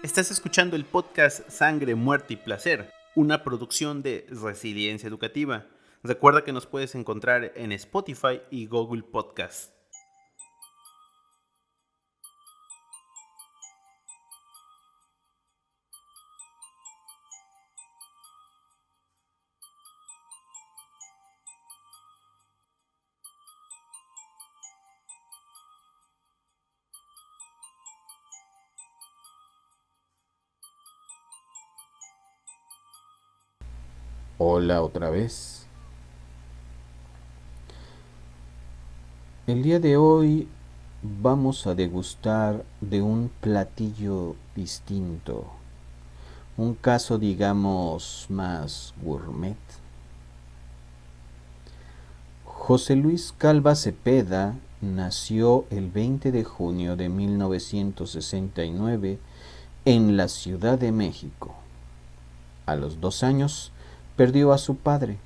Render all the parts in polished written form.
Estás escuchando el podcast Sangre, Muerte y Placer, una producción de Resiliencia Educativa. Recuerda que nos puedes encontrar en Spotify y Google Podcast. Hola otra vez. El día de hoy vamos a degustar de un platillo distinto, un caso digamos más gourmet. José Luis Calva Cepeda nació el 20 de junio de 1969 en la Ciudad de México. A los 2 años perdió a su padre,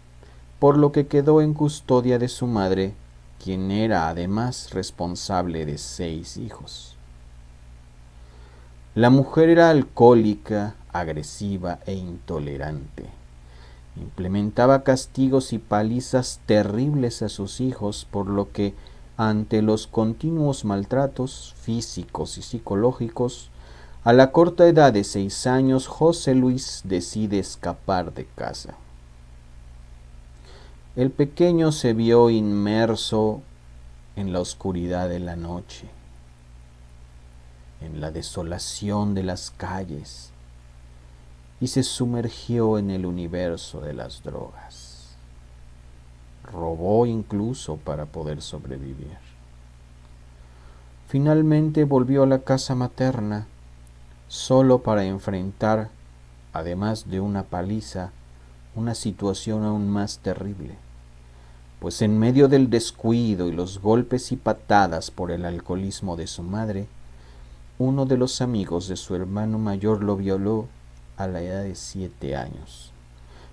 por lo que quedó en custodia de su madre, quien era además responsable de 6 hijos. La mujer era alcohólica, agresiva e intolerante. Implementaba castigos y palizas terribles a sus hijos, por lo que, ante los continuos maltratos físicos y psicológicos, a la corta edad de 6 años, José Luis decide escapar de casa. El pequeño se vio inmerso en la oscuridad de la noche, en la desolación de las calles, y se sumergió en el universo de las drogas. Robó incluso para poder sobrevivir. Finalmente volvió a la casa materna, solo para enfrentar, además de una paliza, una situación aún más terrible, pues en medio del descuido y los golpes y patadas por el alcoholismo de su madre, uno de los amigos de su hermano mayor lo violó a la edad de 7 años,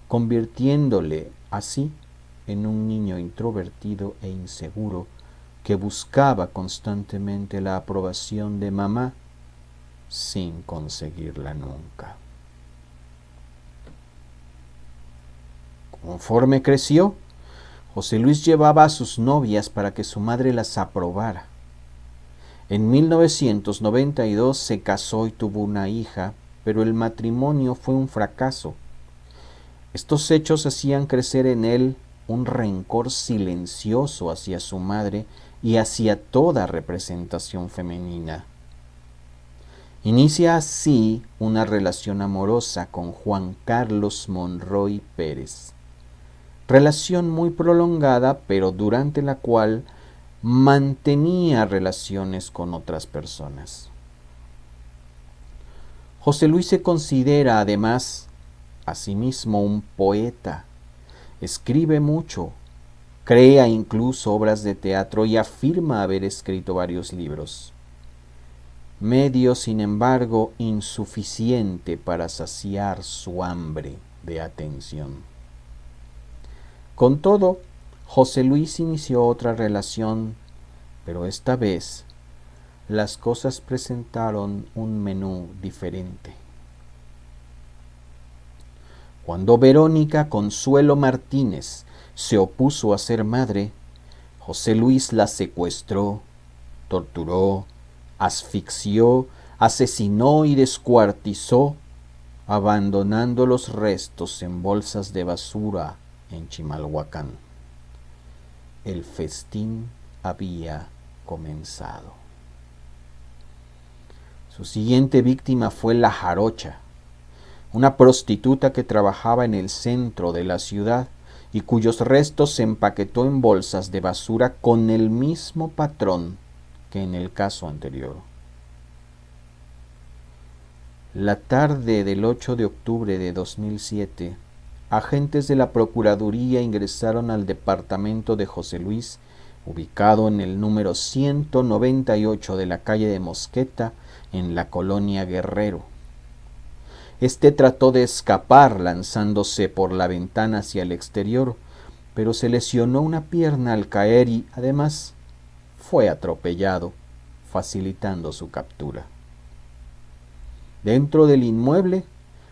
convirtiéndole así en un niño introvertido e inseguro que buscaba constantemente la aprobación de mamá sin conseguirla nunca. Conforme creció, José Luis llevaba a sus novias para que su madre las aprobara. En 1992 se casó y tuvo una hija, pero el matrimonio fue un fracaso. Estos hechos hacían crecer en él un rencor silencioso hacia su madre y hacia toda representación femenina. Inicia así una relación amorosa con Juan Carlos Monroy Pérez. Relación muy prolongada, pero durante la cual mantenía relaciones con otras personas. José Luis se considera además asimismo un poeta. Escribe mucho, crea incluso obras de teatro y afirma haber escrito varios libros. Medio, sin embargo, insuficiente para saciar su hambre de atención. Con todo, José Luis inició otra relación, pero esta vez las cosas presentaron un menú diferente. Cuando Verónica Consuelo Martínez se opuso a ser madre, José Luis la secuestró, torturó, asfixió, asesinó y descuartizó, abandonando los restos en bolsas de basura en Chimalhuacán. El festín había comenzado. Su siguiente víctima fue la Jarocha, una prostituta que trabajaba en el centro de la ciudad y cuyos restos se empaquetó en bolsas de basura con el mismo patrón que en el caso anterior. La tarde del 8 de octubre de 2007, agentes de la Procuraduría ingresaron al departamento de José Luis, ubicado en el número 198 de la calle de Mosqueta, en la colonia Guerrero. Este trató de escapar lanzándose por la ventana hacia el exterior, pero se lesionó una pierna al caer y, además, fue atropellado, facilitando su captura. Dentro del inmueble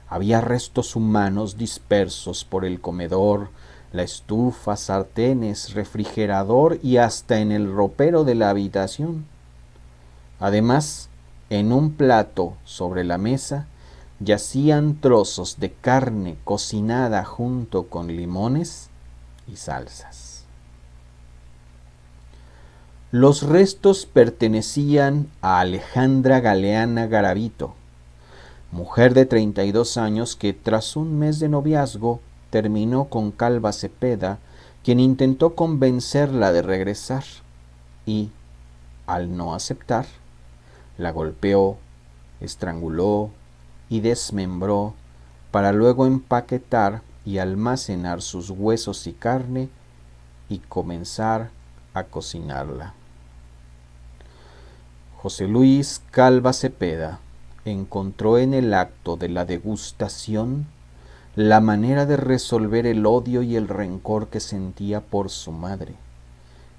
había restos humanos dispersos por el comedor, la estufa, sartenes, refrigerador y hasta en el ropero de la habitación. Además, en un plato sobre la mesa yacían trozos de carne cocinada junto con limones y salsas. Los restos pertenecían a Alejandra Galeana Garavito, mujer de 32 años que tras un mes de noviazgo terminó con Calva Cepeda, quien intentó convencerla de regresar y, al no aceptar, la golpeó, estranguló y desmembró para luego empaquetar y almacenar sus huesos y carne y comenzar a cocinarla. José Luis Calva Cepeda encontró en el acto de la degustación la manera de resolver el odio y el rencor que sentía por su madre,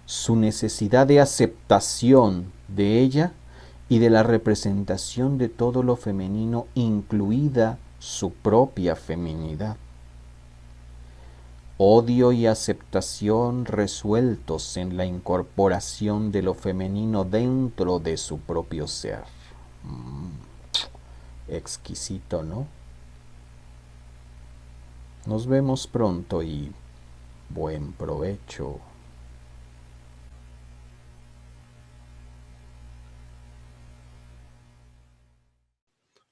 su necesidad de aceptación de ella y de la representación de todo lo femenino, incluida su propia feminidad. Odio y aceptación resueltos en la incorporación de lo femenino dentro de su propio ser. Exquisito, ¿no? Nos vemos pronto y buen provecho.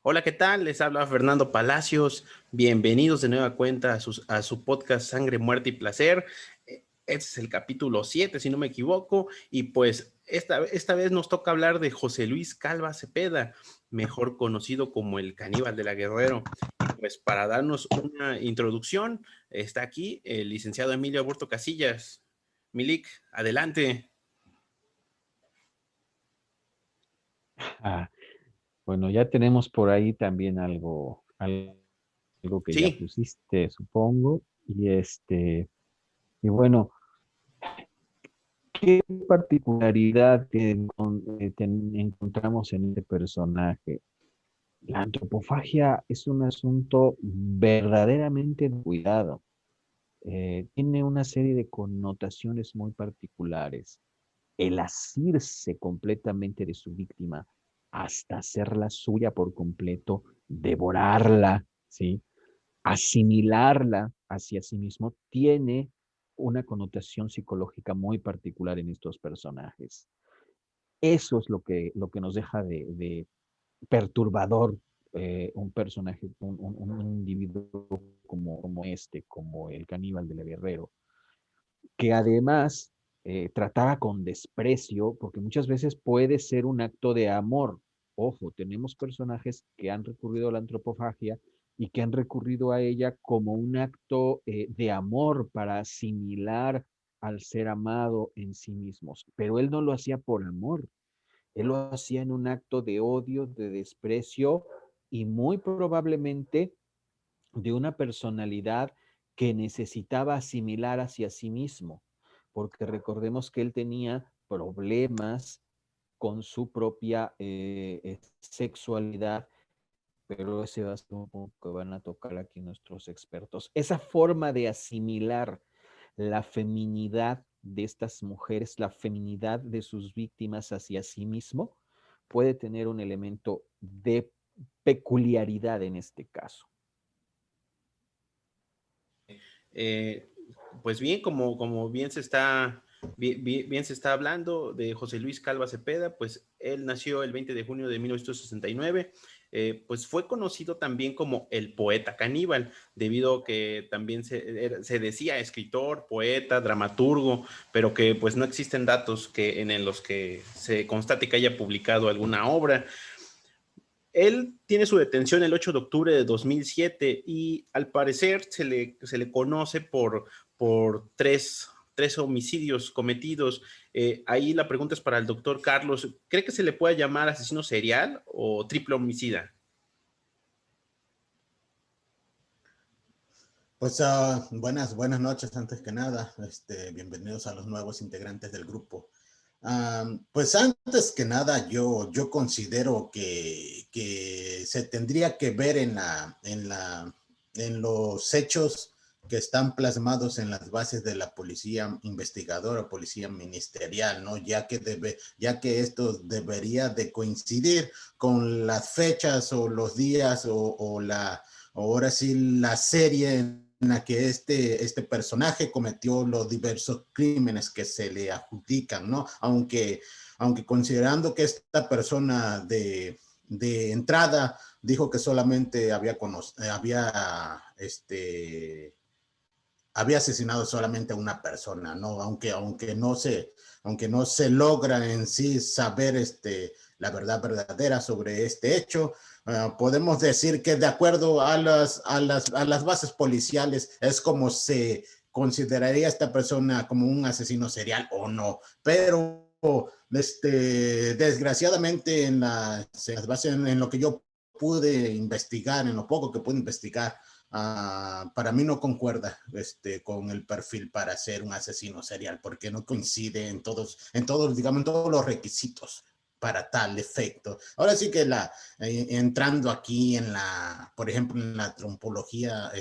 Hola, ¿qué tal? Les habla Fernando Palacios. Bienvenidos de nueva cuenta a su podcast Sangre, Muerte y Placer. Este es el capítulo 7, si no me equivoco. Y pues esta vez nos toca hablar de José Luis Calva Cepeda, mejor conocido como el Caníbal de la Guerrero. Y pues para darnos una introducción, está aquí el licenciado Emilio Aburto Casillas. Milik, adelante. Ah, bueno, ya tenemos por ahí también algo que ya Sí. pusiste, supongo. Y bueno, ¿qué particularidad encontramos en este personaje? La antropofagia es un asunto verdaderamente de cuidado. Tiene una serie de connotaciones muy particulares. El asirse completamente de su víctima hasta hacerla suya por completo, devorarla, ¿sí? Asimilarla hacia sí mismo, tiene una connotación psicológica muy particular en estos personajes. Eso es lo que nos deja de perturbador un personaje, un individuo como este, como el caníbal del guerrero, que además trataba con desprecio, porque muchas veces puede ser un acto de amor. Ojo, tenemos personajes que han recurrido a la antropofagia y que han recurrido a ella como un acto de amor para asimilar al ser amado en sí mismos, pero él no lo hacía por amor, él lo hacía en un acto de odio, de desprecio y muy probablemente de una personalidad que necesitaba asimilar hacia sí mismo, porque recordemos que él tenía problemas con su propia sexualidad, pero ese va a ser un punto que van a tocar aquí nuestros expertos. Esa forma de asimilar la feminidad de estas mujeres, la feminidad de sus víctimas hacia sí mismo, puede tener un elemento de peculiaridad en este caso. Eh, pues bien, como bien bien se está hablando de José Luis Calva Cepeda, pues él nació el 20 de junio de 1969, pues fue conocido también como el poeta caníbal, debido a que también se decía escritor, poeta, dramaturgo, pero que pues no existen datos en los que se constate que haya publicado alguna obra. Él tiene su detención el 8 de octubre de 2007 y al parecer se le conoce por tres homicidios cometidos. Ahí la pregunta es para el doctor Carlos. ¿Cree que se le puede llamar asesino serial o triple homicida? Pues buenas noches antes que nada. Bienvenidos a los nuevos integrantes del grupo. Pues antes que nada, yo considero que se tendría que ver en los hechos que están plasmados en las bases de la policía investigadora, policía ministerial, ¿no? Ya que esto debería de coincidir con las fechas o los días ahora sí, la serie en la que este personaje cometió los diversos crímenes que se le adjudican, ¿no? Aunque considerando que esta persona de entrada dijo que solamente había asesinado solamente a una persona, ¿no? Aunque no se logra en sí saber la verdad verdadera sobre este hecho, podemos decir que de acuerdo a las bases policiales es como se consideraría a esta persona como un asesino serial o no, pero desgraciadamente en las bases, en lo que yo pude investigar, en lo poco que pude investigar, para mí no concuerda con el perfil para ser un asesino serial, porque no coincide digamos, en todos los requisitos para tal efecto. Ahora sí que entrando aquí por ejemplo, en la antropología,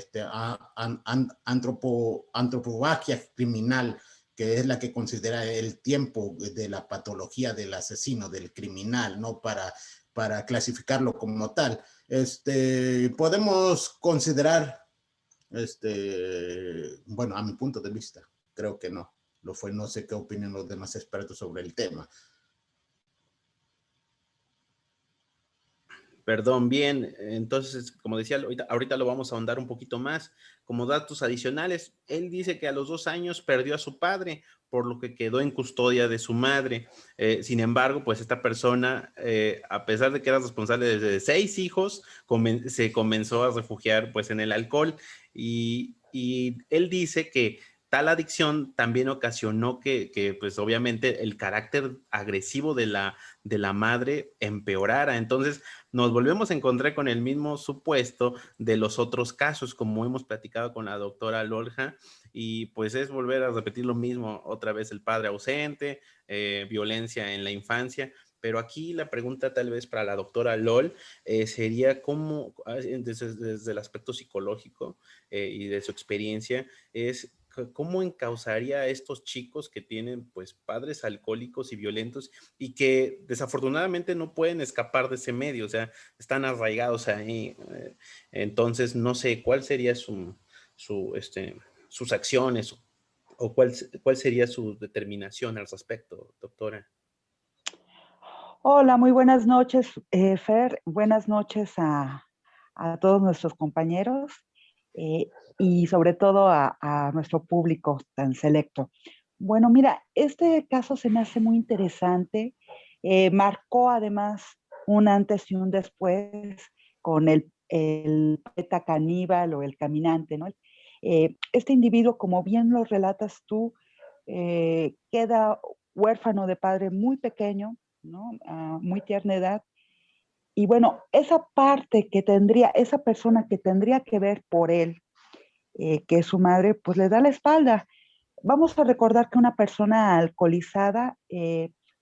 antropofagia criminal, que es la que considera el tiempo de la patología del asesino, del criminal, ¿no? Para clasificarlo como tal. Podemos considerar, bueno, a mi punto de vista, creo que no. Lo fue, no sé qué opinan los demás expertos sobre el tema. Perdón, bien. Entonces, como decía, ahorita lo vamos a ahondar un poquito más. Como datos adicionales, él dice que a los 2 años perdió a su padre, por lo que quedó en custodia de su madre. Sin embargo, pues esta persona, a pesar de que era responsable de 6 hijos, se comenzó a refugiar pues en el alcohol y él dice que tal adicción también ocasionó que pues obviamente el carácter agresivo de la madre empeorara. Entonces, nos volvemos a encontrar con el mismo supuesto de los otros casos, como hemos platicado con la doctora Lorja, y pues es volver a repetir lo mismo, otra vez el padre ausente, violencia en la infancia. Pero aquí la pregunta tal vez para la doctora Lol sería cómo, desde el aspecto psicológico y de su experiencia, es cómo encausaría a estos chicos que tienen pues padres alcohólicos y violentos y que desafortunadamente no pueden escapar de ese medio, o sea, están arraigados ahí. Entonces, no sé, ¿cuál sería sus acciones o cuál sería su determinación al respecto, doctora? Hola, muy buenas noches, Fer. Buenas noches a todos nuestros compañeros y sobre todo a nuestro público tan selecto. Bueno, mira, este caso se me hace muy interesante. Marcó además un antes y un después con el poeta caníbal o el caminante, ¿no? Este individuo, como bien lo relatas tú, queda huérfano de padre muy pequeño, ¿no? A muy tierna edad. Y bueno, esa parte que tendría, esa persona que tendría que ver por él, que es su madre, pues le da la espalda. Vamos a recordar que una persona alcoholizada,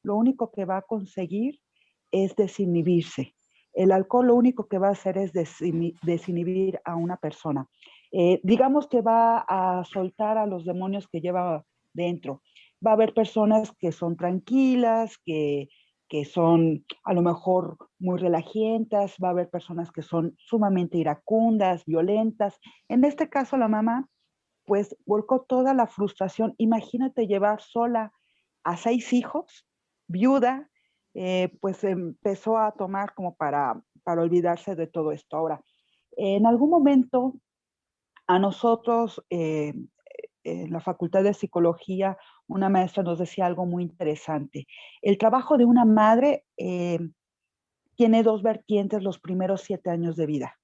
lo único que va a conseguir es desinhibirse. El alcohol lo único que va a hacer es desinhibir a una persona. Digamos que va a soltar a los demonios que lleva dentro. Va a haber personas que son tranquilas, que son a lo mejor muy relajientas, va a haber personas que son sumamente iracundas, violentas. En este caso, la mamá pues volcó toda la frustración. Imagínate llevar sola a 6 hijos, viuda, pues empezó a tomar como para olvidarse de todo esto. Ahora, en algún momento a nosotros, en la Facultad de Psicología, una maestra nos decía algo muy interesante. El trabajo de una madre tiene dos vertientes los primeros 7 años de vida.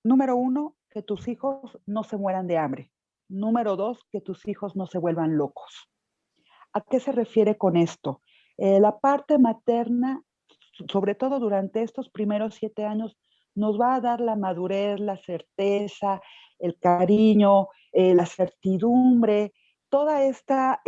Número uno, que tus hijos no se mueran de hambre. Número dos, que tus hijos no se vuelvan locos. ¿A qué se refiere con esto? La parte materna, sobre todo durante estos primeros 7 años, nos va a dar la madurez, la certeza, el cariño, la certidumbre toda esta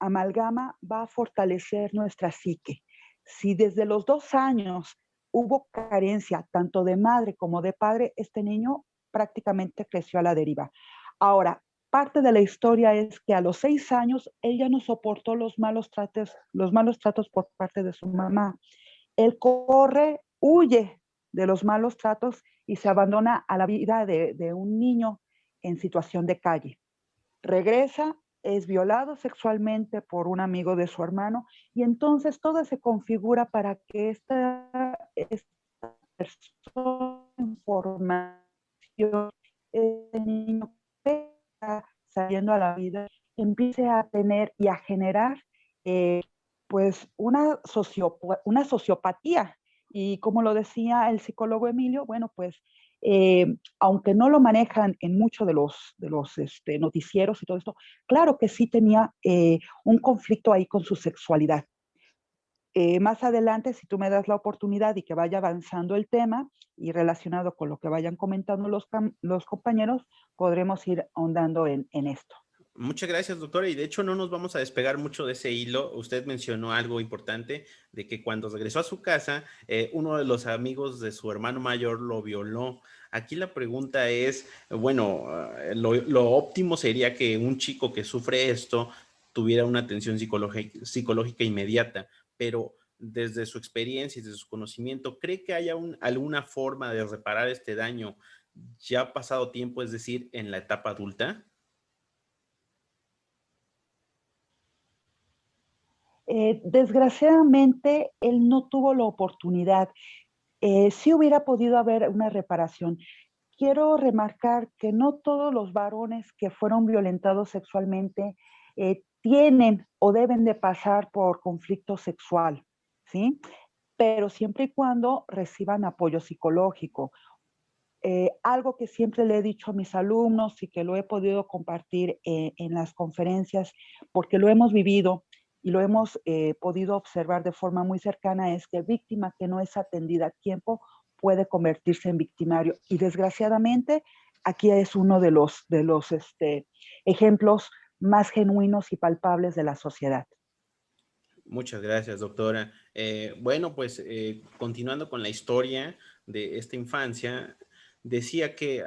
amalgama va a fortalecer nuestra psique. Si desde los 2 años hubo carencia tanto de madre como de padre, este niño prácticamente creció a la deriva. Ahora, parte de la historia es que a los 6 años él ya no soportó los malos tratos por parte de su mamá. Él corre, huye de los malos tratos y se abandona a la vida de un niño en situación de calle. Regresa, es violado sexualmente por un amigo de su hermano y entonces todo se configura para que esta persona en formación, este niño que está saliendo a la vida, empiece a tener y a generar pues una sociopatía. Y como lo decía el psicólogo Emilio, bueno, pues aunque no lo manejan en muchos de los noticieros y todo esto, claro que sí tenía un conflicto ahí con su sexualidad. Más adelante, si tú me das la oportunidad y que vaya avanzando el tema y relacionado con lo que vayan comentando los compañeros, podremos ir ahondando en esto. Muchas gracias, doctora. Y de hecho no nos vamos a despegar mucho de ese hilo. Usted mencionó algo importante de que cuando regresó a su casa, uno de los amigos de su hermano mayor lo violó. Aquí la pregunta es, bueno, lo óptimo sería que un chico que sufre esto tuviera una atención psicológica inmediata, pero desde su experiencia y desde su conocimiento, ¿cree que haya alguna forma de reparar este daño ya ha pasado tiempo, es decir, en la etapa adulta? Desgraciadamente, él no tuvo la oportunidad. Sí hubiera podido haber una reparación. Quiero remarcar que no todos los varones que fueron violentados sexualmente tienen o deben de pasar por conflicto sexual, ¿sí? Pero siempre y cuando reciban apoyo psicológico. Algo que siempre le he dicho a mis alumnos y que lo he podido compartir en las conferencias, porque lo hemos vivido y lo hemos podido observar de forma muy cercana, es que víctima que no es atendida a tiempo puede convertirse en victimario. Y desgraciadamente, aquí es uno de los ejemplos más genuinos y palpables de la sociedad. Muchas gracias, doctora. Bueno, pues continuando con la historia de esta infancia, decía que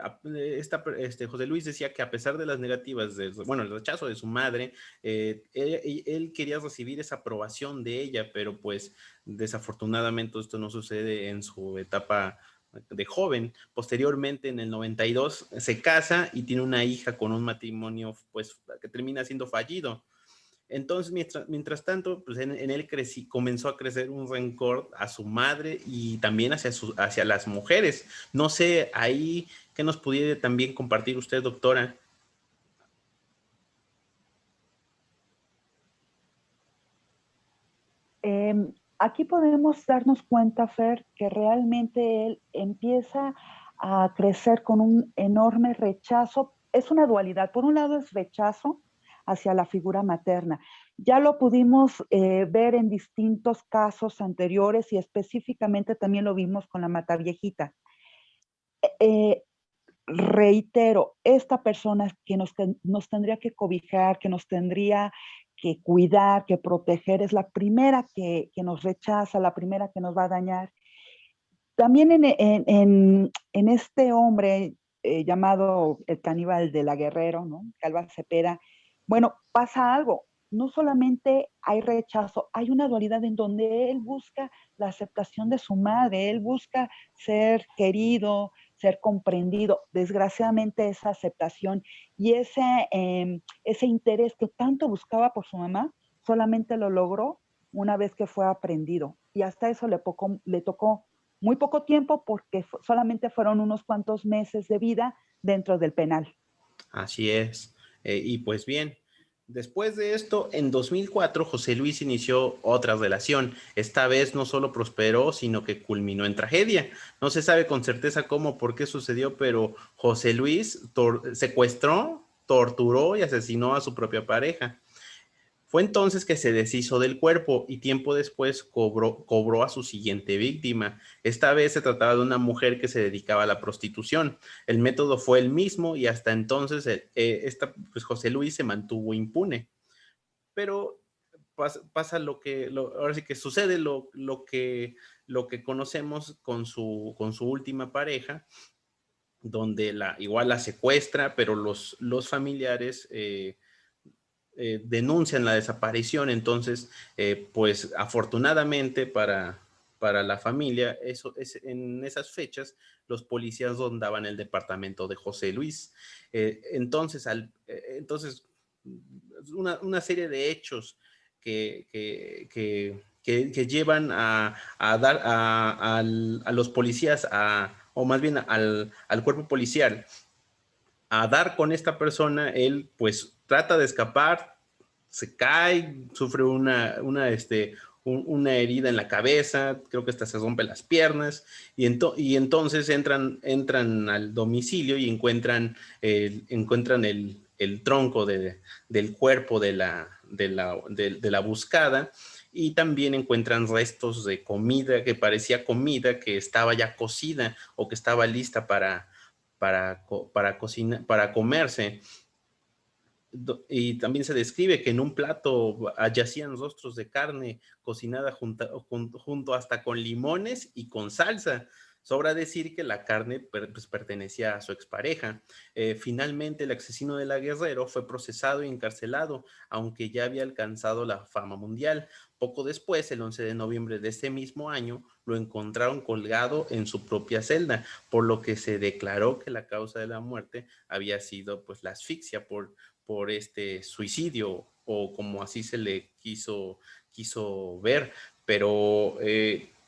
José Luis decía que a pesar de las negativas, bueno, el rechazo de su madre, él quería recibir esa aprobación de ella, pero pues desafortunadamente esto no sucede en su etapa de joven. Posteriormente, en el 92, se casa y tiene una hija con un matrimonio pues que termina siendo fallido. Entonces, mientras tanto, pues en él comenzó a crecer un rencor a su madre y también hacia las mujeres. No sé, ahí, ¿qué nos pudiera también compartir usted, doctora? Aquí podemos darnos cuenta, Fer, que realmente él empieza a crecer con un enorme rechazo. Es una dualidad. Por un lado es rechazo hacia la figura materna. Ya lo pudimos ver en distintos casos anteriores y específicamente también lo vimos con la Mataviejita. Reitero, esta persona que nos tendría que cobijar, que nos tendría que cuidar, que proteger, es la primera que nos rechaza, la primera que nos va a dañar. También en este hombre llamado el caníbal de la Guerrero, ¿no? Calva Cepeda, bueno, pasa algo. No solamente hay rechazo, hay una dualidad en donde él busca la aceptación de su madre, él busca ser querido, ser comprendido. Desgraciadamente esa aceptación y ese interés que tanto buscaba por su mamá, solamente lo logró una vez que fue aprendido. Y hasta eso le tocó muy poco tiempo porque solamente fueron unos cuantos meses de vida dentro del penal. Así es. Y pues bien, después de esto, en 2004, José Luis inició otra relación. Esta vez no solo prosperó, sino que culminó en tragedia. No se sabe con certeza cómo, por qué sucedió, pero José Luis secuestró, torturó y asesinó a su propia pareja. Fue entonces que se deshizo del cuerpo y tiempo después cobró a su siguiente víctima. Esta vez se trataba de una mujer que se dedicaba a la prostitución. El método fue el mismo y hasta entonces pues José Luis se mantuvo impune. Pero pasa ahora sí que sucede lo que conocemos con su última pareja, donde igual la secuestra, pero los familiares denuncian la desaparición. Entonces, pues afortunadamente para la familia, en esas fechas los policías rondaban el departamento de José Luis. Entonces, una serie de hechos que llevan a los policías, o más bien al cuerpo policial, a dar con esta persona. Él pues trata de escapar, se cae, sufre una herida en la cabeza, creo que hasta se rompe las piernas, y entonces entran al domicilio y encuentran el tronco del cuerpo de la buscada, y también encuentran restos de comida que parecía comida que estaba ya cocida o que estaba lista para cocinar, para comerse. Y también se describe que en un plato yacían rostros de carne cocinada junto hasta con limones y con salsa. Sobra decir que la carne pues, pertenecía a su expareja. Finalmente, el asesino de la Guerrero fue procesado y encarcelado, aunque ya había alcanzado la fama mundial. Poco después, el 11 de noviembre de ese mismo año, lo encontraron colgado en su propia celda, por lo que se declaró que la causa de la muerte había sido pues la asfixia por este suicidio, o como así se le quiso ver. Pero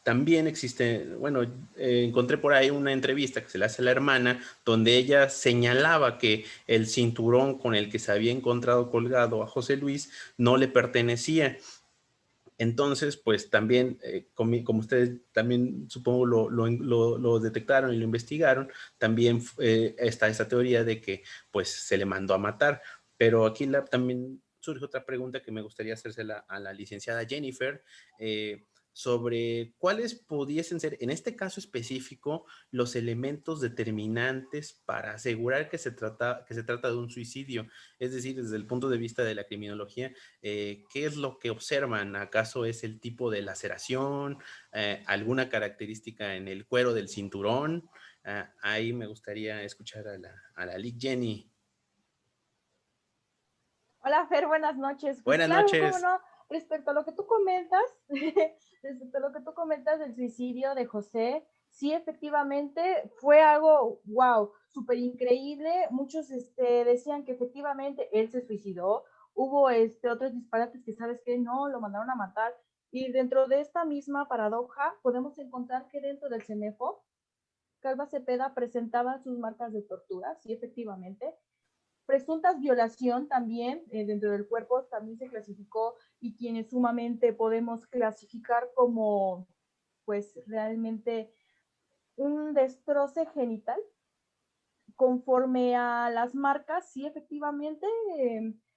también existe, bueno, encontré por ahí una entrevista que se le hace a la hermana, donde ella señalaba que el cinturón con el que se había encontrado colgado a José Luis no le pertenecía. Entonces, pues también, como ustedes también supongo lo detectaron y lo investigaron, también está esa teoría de que pues se le mandó a matar. Pero aquí también surge otra pregunta que me gustaría hacérsela a la licenciada Jennifer, sobre cuáles pudiesen ser, en este caso específico, los elementos determinantes para asegurar que se trata de un suicidio. Es decir, desde el punto de vista de la criminología, ¿qué es lo que observan? ¿Acaso es el tipo de laceración? ¿Alguna característica en el cuero del cinturón? Ahí me gustaría escuchar a la Lic Jenny. Hola Fer, buenas noches. Pues buenas noches. Cómo no, respecto a lo que tú comentas, del suicidio de José, sí, efectivamente fue algo, wow, súper increíble. Muchos decían que efectivamente él se suicidó. Hubo otros disparates que, ¿sabes qué? No, lo mandaron a matar. Y dentro de esta misma paradoja, podemos encontrar que dentro del CEMEFO, Calva Cepeda presentaba sus marcas de tortura, sí, efectivamente. Presuntas violación también dentro del cuerpo también se clasificó, y quienes sumamente podemos clasificar como pues realmente un destroce genital. Conforme a las marcas, sí, efectivamente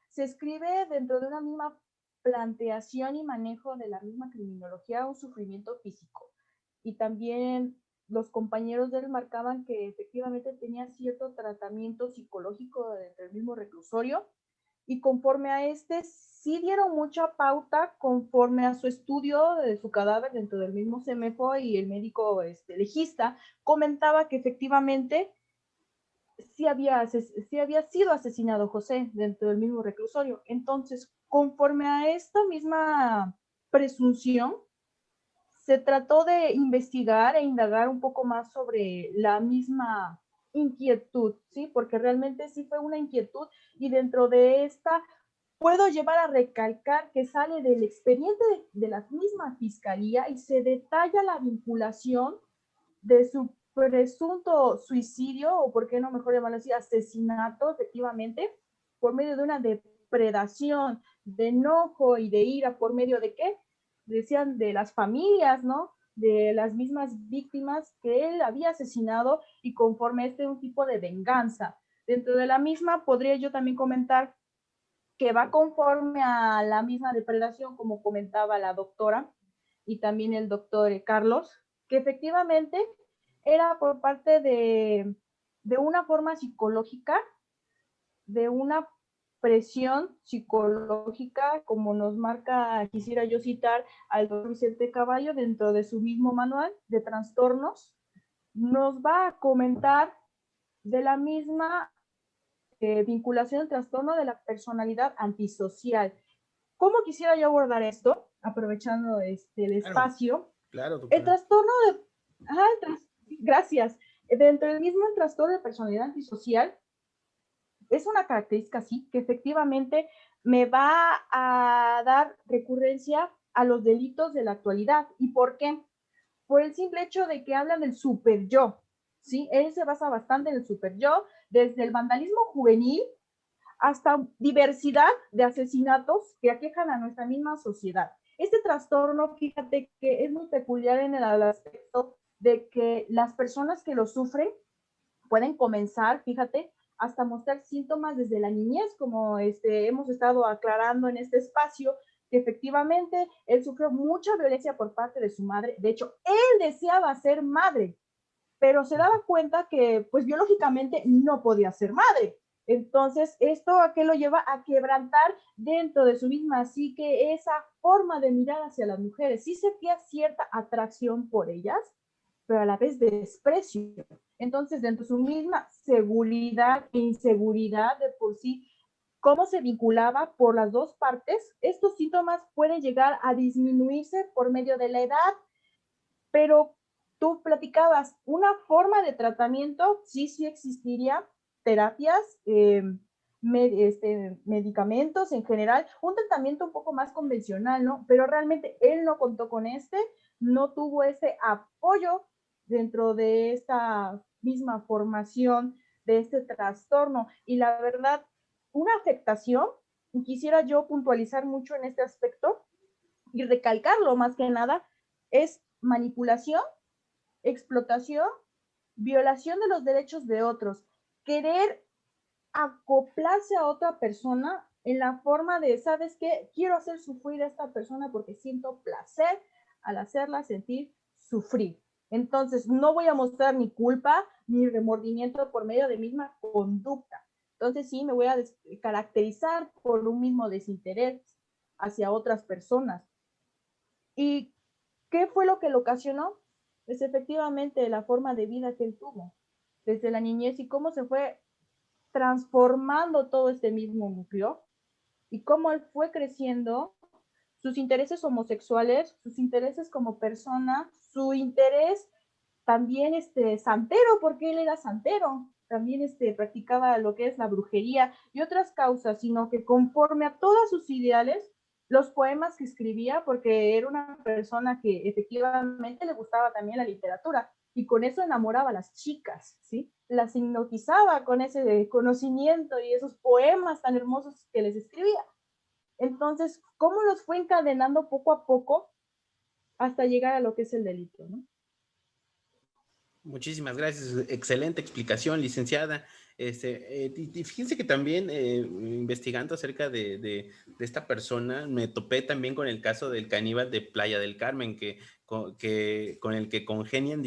se escribe dentro de una misma planteación y manejo de la misma criminología un sufrimiento físico. Y también los compañeros de él marcaban que efectivamente tenía cierto tratamiento psicológico dentro del mismo reclusorio, y conforme a sí dieron mucha pauta conforme a su estudio de su cadáver dentro del mismo CEMEFO, y el médico legista comentaba que efectivamente sí había sido asesinado José dentro del mismo reclusorio. Entonces, conforme a esta misma presunción, se trató de investigar e indagar un poco más sobre la misma inquietud, ¿sí? Porque realmente sí fue una inquietud, y dentro de esta puedo llevar a recalcar que sale del expediente de la misma fiscalía y se detalla la vinculación de su presunto suicidio, o por qué no mejor llamarlo así, asesinato, efectivamente, por medio de una depredación, de enojo y de ira. ¿Por medio de qué? Decían de las familias, ¿no? De las mismas víctimas que él había asesinado, y conforme un tipo de venganza. Dentro de la misma podría yo también comentar que va conforme a la misma depredación, como comentaba la doctora y también el doctor Carlos, que efectivamente era por parte de una forma psicológica, de una presión psicológica, como nos marca, quisiera yo citar al doctor Vicente Caballo dentro de su mismo manual de trastornos, nos va a comentar de la misma vinculación del trastorno de la personalidad antisocial. ¿Cómo quisiera yo abordar esto? Aprovechando el espacio. Claro, el trastorno de... gracias. Dentro del mismo trastorno de personalidad antisocial, es una característica, sí, que efectivamente me va a dar recurrencia a los delitos de la actualidad. ¿Y por qué? Por el simple hecho de que hablan del super yo, ¿sí? Él se basa bastante en el super yo, desde el vandalismo juvenil hasta diversidad de asesinatos que aquejan a nuestra misma sociedad. Este trastorno, fíjate que es muy peculiar en el aspecto de que las personas que lo sufren pueden comenzar, fíjate, hasta mostrar síntomas desde la niñez, como hemos estado aclarando en este espacio, que efectivamente él sufrió mucha violencia por parte de su madre. De hecho, él deseaba ser madre, pero se daba cuenta que, pues, biológicamente no podía ser madre. Entonces, ¿esto a qué lo lleva? A quebrantar dentro de su misma psique esa forma de mirar hacia las mujeres. Sí sentía cierta atracción por ellas, pero a la vez desprecio. Entonces, dentro de su misma seguridad e inseguridad de por sí, cómo se vinculaba por las dos partes, estos síntomas pueden llegar a disminuirse por medio de la edad, pero tú platicabas, una forma de tratamiento, sí existiría, terapias, medicamentos en general, un tratamiento un poco más convencional, ¿no? Pero realmente él no contó con no tuvo ese apoyo dentro de esta misma formación de este trastorno. Y la verdad, una afectación, y quisiera yo puntualizar mucho en este aspecto y recalcarlo más que nada, es manipulación, explotación, violación de los derechos de otros, querer acoplarse a otra persona en la forma de, ¿sabes qué? Quiero hacer sufrir a esta persona porque siento placer al hacerla sentir sufrir. Entonces, no voy a mostrar ni culpa ni remordimiento por medio de misma conducta. Entonces, sí, me voy a caracterizar por un mismo desinterés hacia otras personas. ¿Y qué fue lo que lo ocasionó? Pues efectivamente la forma de vida que él tuvo desde la niñez y cómo se fue transformando todo este mismo núcleo y cómo él fue creciendo, sus intereses homosexuales, sus intereses como persona, su interés también santero, porque él era santero, también practicaba lo que es la brujería y otras causas, sino que conforme a todos sus ideales, los poemas que escribía, porque era una persona que efectivamente le gustaba también la literatura, y con eso enamoraba a las chicas, ¿sí? Las hipnotizaba con ese conocimiento y esos poemas tan hermosos que les escribía. Entonces, ¿cómo los fue encadenando poco a poco hasta llegar a lo que es el delito, ¿no? Muchísimas gracias, excelente explicación, licenciada. Y fíjense que también investigando acerca de esta persona, me topé también con el caso del caníbal de Playa del Carmen, con el que congenian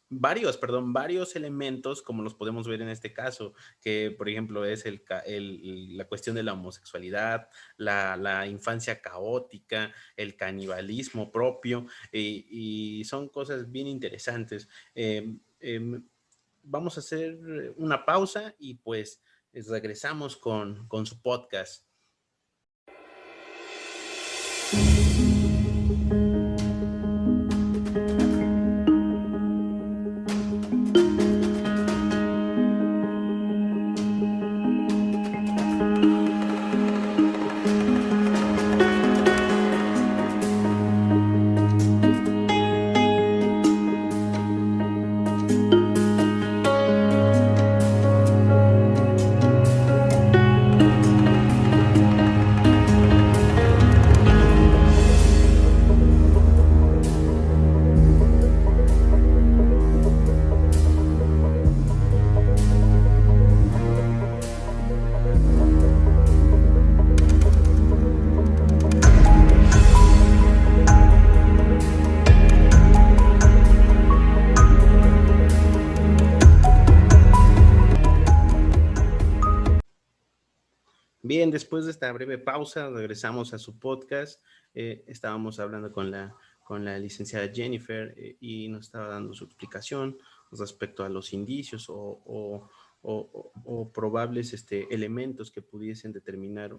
varios elementos, como los podemos ver en este caso, que por ejemplo es la cuestión de la homosexualidad, la infancia caótica, el canibalismo propio, y son cosas bien interesantes. Vamos a hacer una pausa y pues regresamos con su podcast. Bien, después de esta breve pausa, regresamos a su podcast. Estábamos hablando con la licenciada Jennifer y nos estaba dando su explicación respecto a los indicios o probables elementos que pudiesen determinar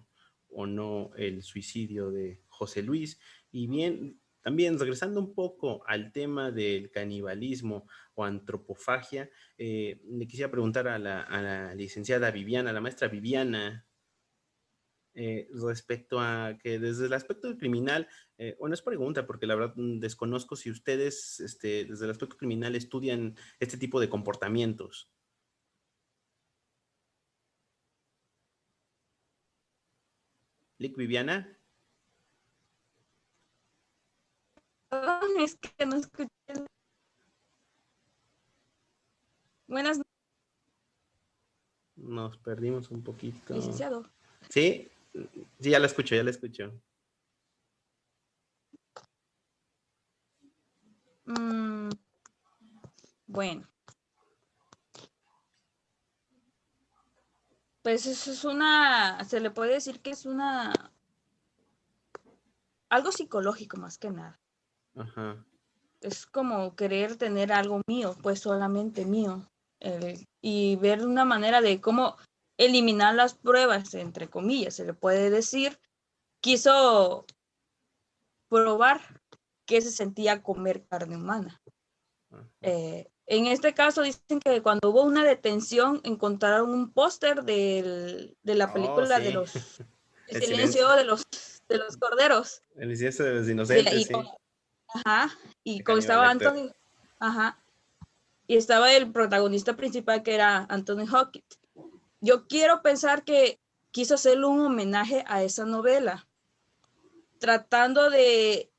o no el suicidio de José Luis. Y bien, también regresando un poco al tema del canibalismo o antropofagia, le quisiera preguntar a la licenciada Viviana, a la maestra Viviana, respecto a que desde el aspecto criminal, o no es pregunta, porque la verdad desconozco si ustedes desde el aspecto criminal estudian este tipo de comportamientos. Lick, Viviana, Perdón, es que no escuché. Buenas noches, nos perdimos un poquito. licenciado. Sí, sí, ya la escucho, ya la escucho. Bueno, pues eso es se le puede decir que es algo psicológico más que nada. Ajá. Es como querer tener algo mío, pues solamente mío. Y ver una manera de cómo eliminar las pruebas, entre comillas, se le puede decir. Quiso probar qué se sentía comer carne humana. En este caso dicen que cuando hubo una detención encontraron un póster de la película de Sí. los El El silencio de los corderos. El silencio de los De, inocentes, y sí. con, ajá, y De con Hannibal estaba Lecter. Anthony, ajá, y estaba el protagonista principal que era Anthony Hopkins. Yo quiero pensar que quiso hacerle un homenaje a esa novela, tratando de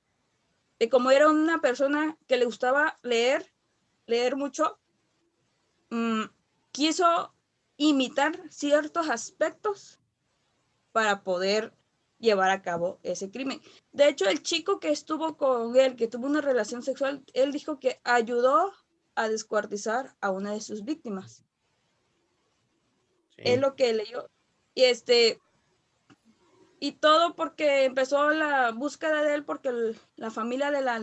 como era una persona que le gustaba leer mucho, quiso imitar ciertos aspectos para poder llevar a cabo ese crimen. De hecho, el chico que estuvo con él, que tuvo una relación sexual, él dijo que ayudó a descuartizar a una de sus víctimas. Sí. Es lo que leyó. Y todo porque empezó la búsqueda de él, porque la familia de la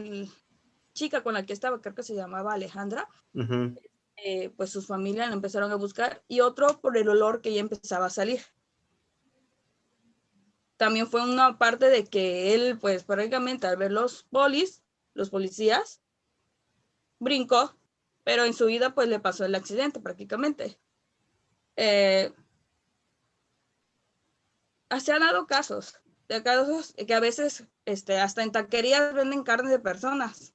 chica con la que estaba, creo que se llamaba Alejandra, Uh-huh. pues sus familias la empezaron a buscar, y otro por el olor que ya empezaba a salir. También fue una parte de que él, pues prácticamente al ver los policías, brincó, pero en su vida pues le pasó el accidente prácticamente. Se han dado casos que a veces hasta en taquerías venden carne de personas.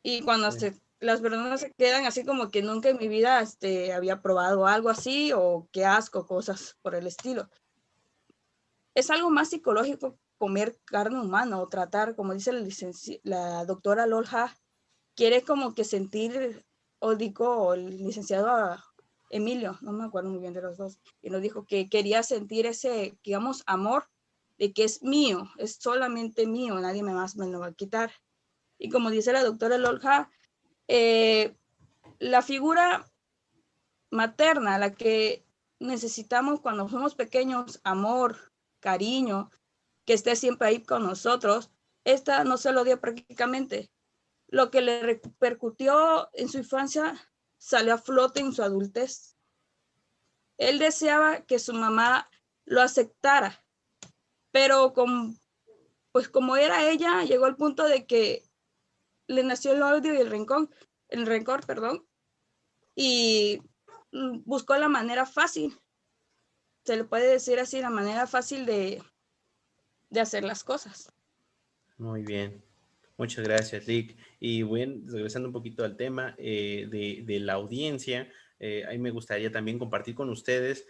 Y cuando Sí. las personas se quedan así como que nunca en mi vida había probado algo así, o qué asco, cosas por el estilo. Es algo más psicológico comer carne humana o tratar, como dice la doctora Lolja, quiere como que sentir, o el licenciado Emilio, no me acuerdo muy bien de los dos, y nos dijo que quería sentir ese, digamos, amor de que es mío, es solamente mío, nadie más me lo va a quitar. Y como dice la doctora Lolja, la figura materna, la que necesitamos cuando somos pequeños, amor, cariño, que esté siempre ahí con nosotros, esta no se lo dio prácticamente. Lo que le repercutió en su infancia salió a flote en su adultez. Él deseaba que su mamá lo aceptara, pero pues como era ella, llegó al punto de que le nació el odio y el rencor, perdón, y buscó la manera fácil, se le puede decir así, la manera fácil de hacer las cosas. Muy bien. Muchas gracias, Lick. Y bueno, regresando un poquito al tema de la audiencia, ahí me gustaría también compartir con ustedes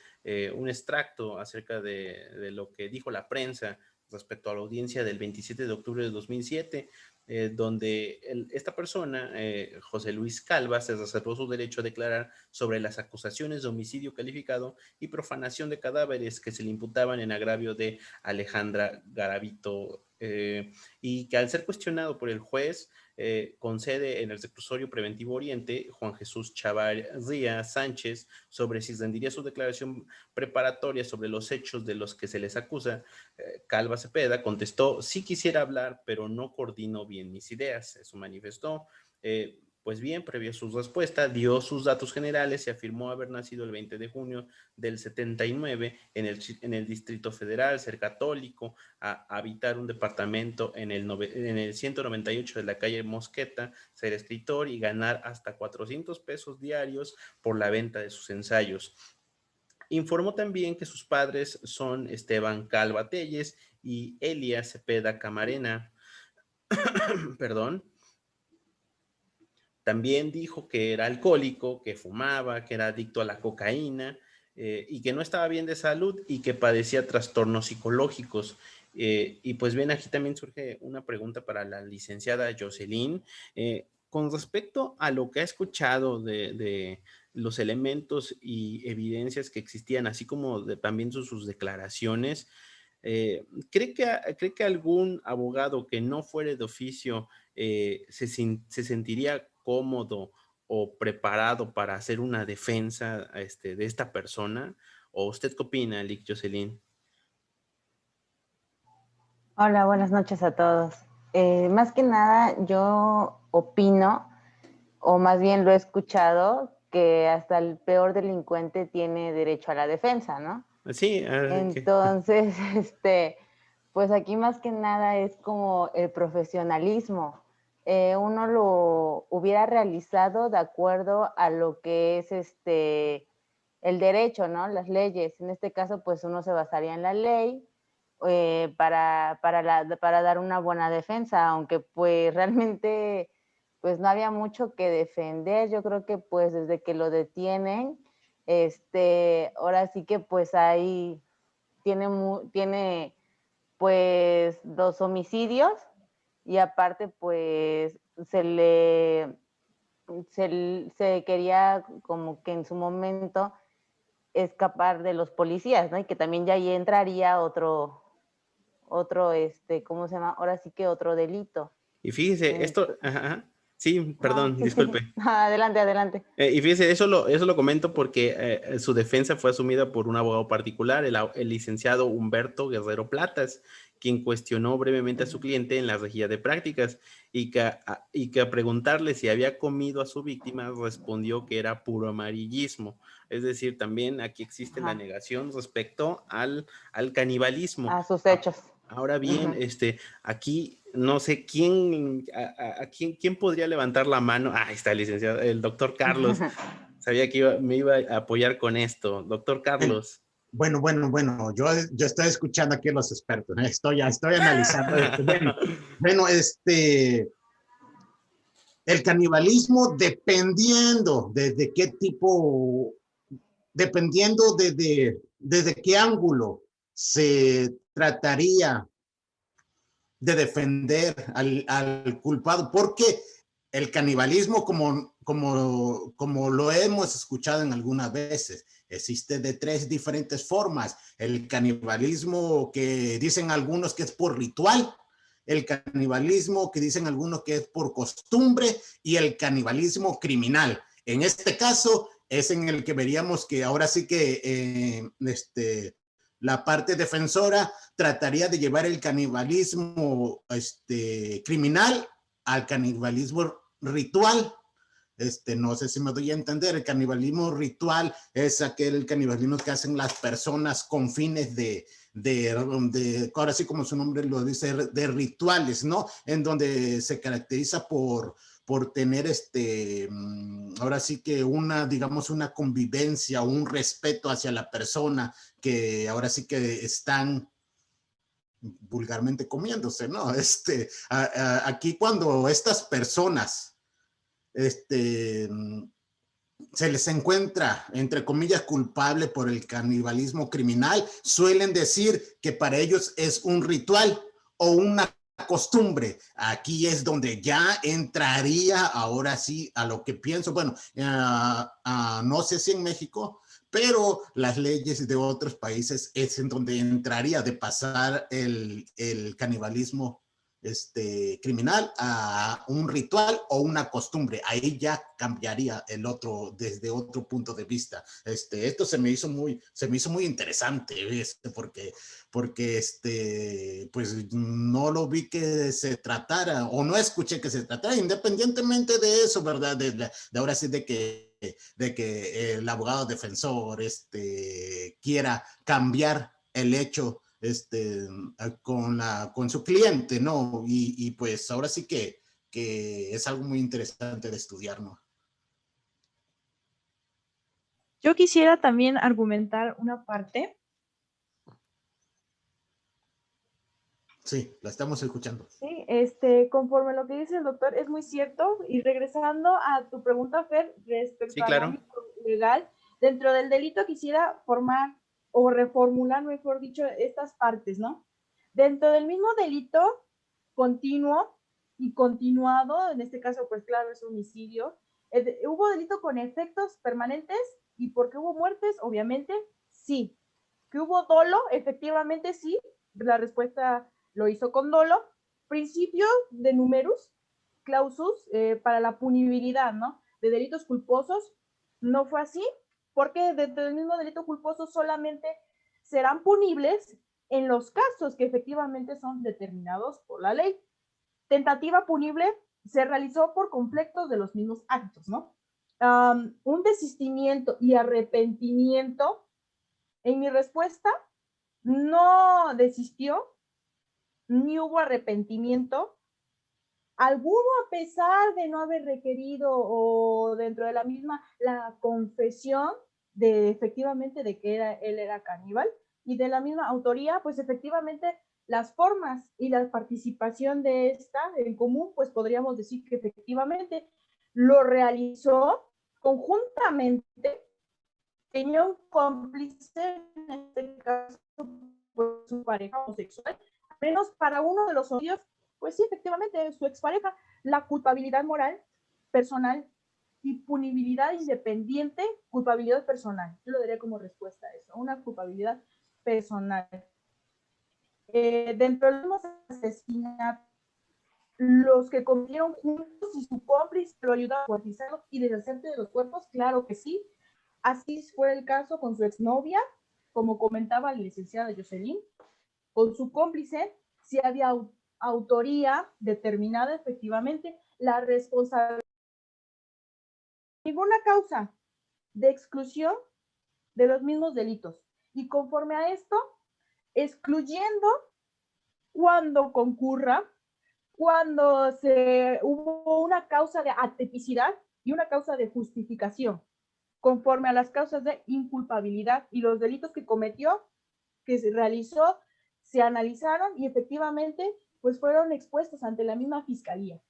un extracto acerca de lo que dijo la prensa respecto a la audiencia del 27 de octubre de 2007, donde esta persona, José Luis Calva, se reservó su derecho a declarar sobre las acusaciones de homicidio calificado y profanación de cadáveres que se le imputaban en agravio de Alejandra Garavito, y que al ser cuestionado por el juez, con sede en el Reclusorio Preventivo Oriente, Juan Jesús Chavarría Sánchez, sobre si rendiría su declaración preparatoria sobre los hechos de los que se les acusa, Calva Cepeda contestó: sí quisiera hablar, pero no coordino bien mis ideas. Eso manifestó. Pues bien, previo a su respuesta, dio sus datos generales y afirmó haber nacido el 20 de junio del 79 en el Distrito Federal, ser católico, a habitar un departamento en el 198 de la calle Mosqueta, ser escritor y ganar hasta 400 pesos diarios por la venta de sus ensayos. Informó también que sus padres son Esteban Calva Telles y Elia Cepeda Camarena. Perdón. También dijo que era alcohólico, que fumaba, que era adicto a la cocaína y que no estaba bien de salud y que padecía trastornos psicológicos. Y pues bien, aquí también surge una pregunta para la licenciada Jocelyn. Con respecto a lo que ha escuchado de los elementos y evidencias que existían, así como también sus declaraciones, ¿cree que algún abogado que no fuere de oficio se sentiría cómodo o preparado para hacer una defensa de esta persona? ¿O usted qué opina, Lick Jocelyn? Hola, buenas noches a todos. Más que nada, yo opino, o más bien lo he escuchado, que hasta el peor delincuente tiene derecho a la defensa, ¿no? Sí. Entonces, pues aquí más que nada es como el profesionalismo. Uno lo hubiera realizado de acuerdo a lo que es el derecho, ¿no? Las leyes. En este caso, pues uno se basaría en la ley para dar una buena defensa, aunque pues realmente pues no había mucho que defender. Yo creo que pues desde que lo detienen, ahora sí que pues ahí tiene pues 2 homicidios y aparte pues se quería como que en su momento escapar de los policías, ¿no? Y que también ya ahí entraría otro, ¿cómo se llama? Ahora sí que otro delito. Y fíjese, esto, sí, perdón, sí, disculpe. Sí. Adelante. Y fíjese, eso lo comento porque su defensa fue asumida por un abogado particular, el licenciado Humberto Guerrero Platas, quien cuestionó brevemente a su cliente en la rejilla de prácticas y que a preguntarle si había comido a su víctima respondió que era puro amarillismo. Es decir, también aquí existe la negación respecto al canibalismo. A sus hechos. Ahora bien, aquí no sé quién podría levantar la mano. Ahí está el licenciado, el doctor Carlos. Sabía que me iba a apoyar con esto. Doctor Carlos. Bueno, yo estoy escuchando aquí a los expertos, estoy analizando esto. Bueno, el canibalismo dependiendo desde qué tipo, dependiendo desde qué ángulo se trataría de defender al culpado, porque el canibalismo, como lo hemos escuchado en algunas veces, existe de 3 diferentes formas. El canibalismo que dicen algunos que es por ritual, el canibalismo que dicen algunos que es por costumbre y el canibalismo criminal. En este caso es en el que veríamos que ahora sí que la parte defensora trataría de llevar el canibalismo criminal al canibalismo ritual. No sé si me doy a entender. El canibalismo ritual es aquel canibalismo que hacen las personas con fines de ahora sí como su nombre lo dice, de rituales, ¿no? En donde se caracteriza por tener ahora sí que digamos una convivencia, un respeto hacia la persona que ahora sí que están vulgarmente comiéndose, ¿no? Aquí cuando estas personas se les encuentra, entre comillas, culpable por el canibalismo criminal, suelen decir que para ellos es un ritual o una costumbre. Aquí es donde ya entraría, ahora sí, a lo que pienso. Bueno, no sé si en México, pero las leyes de otros países es en donde entraría de pasar el canibalismo criminal a un ritual o una costumbre. Ahí ya cambiaría el otro, desde otro punto de vista. Esto se me hizo muy interesante, porque pues no lo vi que se tratara, o no escuché que se tratara, independientemente de eso, ¿verdad? De ahora sí de que el abogado defensor quiera cambiar el hecho con su cliente, ¿no? Y pues ahora sí que es algo muy interesante de estudiar, ¿no? Yo quisiera también argumentar una parte. Sí, la estamos escuchando. Sí, conforme lo que dice el doctor, es muy cierto. Y regresando a tu pregunta, Fer, respecto Sí, al claro. ámbito legal, dentro del delito quisiera formar o reformular, mejor dicho, estas partes, ¿no? Dentro del mismo delito continuo y continuado, en este caso, pues claro, es homicidio, ¿hubo delito con efectos permanentes? ¿Y por qué hubo muertes? Obviamente, sí. ¿Que hubo dolo? Efectivamente, sí. La respuesta lo hizo con dolo. Principio de numerus clausus para la punibilidad, ¿no? De delitos culposos, no fue así, porque dentro del mismo delito culposo solamente serán punibles en los casos que efectivamente son determinados por la ley. Tentativa punible se realizó por completos de los mismos actos, ¿no? Un desistimiento y arrepentimiento, en mi respuesta, no desistió, ni hubo arrepentimiento alguno, a pesar de no haber requerido o dentro de la misma la confesión de efectivamente de que él era caníbal, y de la misma autoría, pues efectivamente las formas y la participación de esta en común, pues podríamos decir que efectivamente lo realizó conjuntamente, tenía un cómplice, en este caso pues, su pareja homosexual, al menos para uno de los homicidios, pues sí, efectivamente, su expareja. La culpabilidad moral personal y punibilidad independiente, culpabilidad personal. Yo lo daría como respuesta a eso, una culpabilidad personal. Dentro de los asesinatos, los que cometieron juntos y su cómplice lo ayudó a cuartizarlos y deshacerse de los cuerpos, claro que sí. Así fue el caso con su exnovia, como comentaba la licenciada Jocelyn, con su cómplice, si había autoría determinada efectivamente, la responsabilidad. Ninguna causa de exclusión de los mismos delitos. Y conforme a esto, excluyendo cuando concurra, cuando hubo una causa de atipicidad y una causa de justificación, conforme a las causas de inculpabilidad y los delitos que cometió, que se realizó, se analizaron y efectivamente pues fueron expuestos ante la misma fiscalía.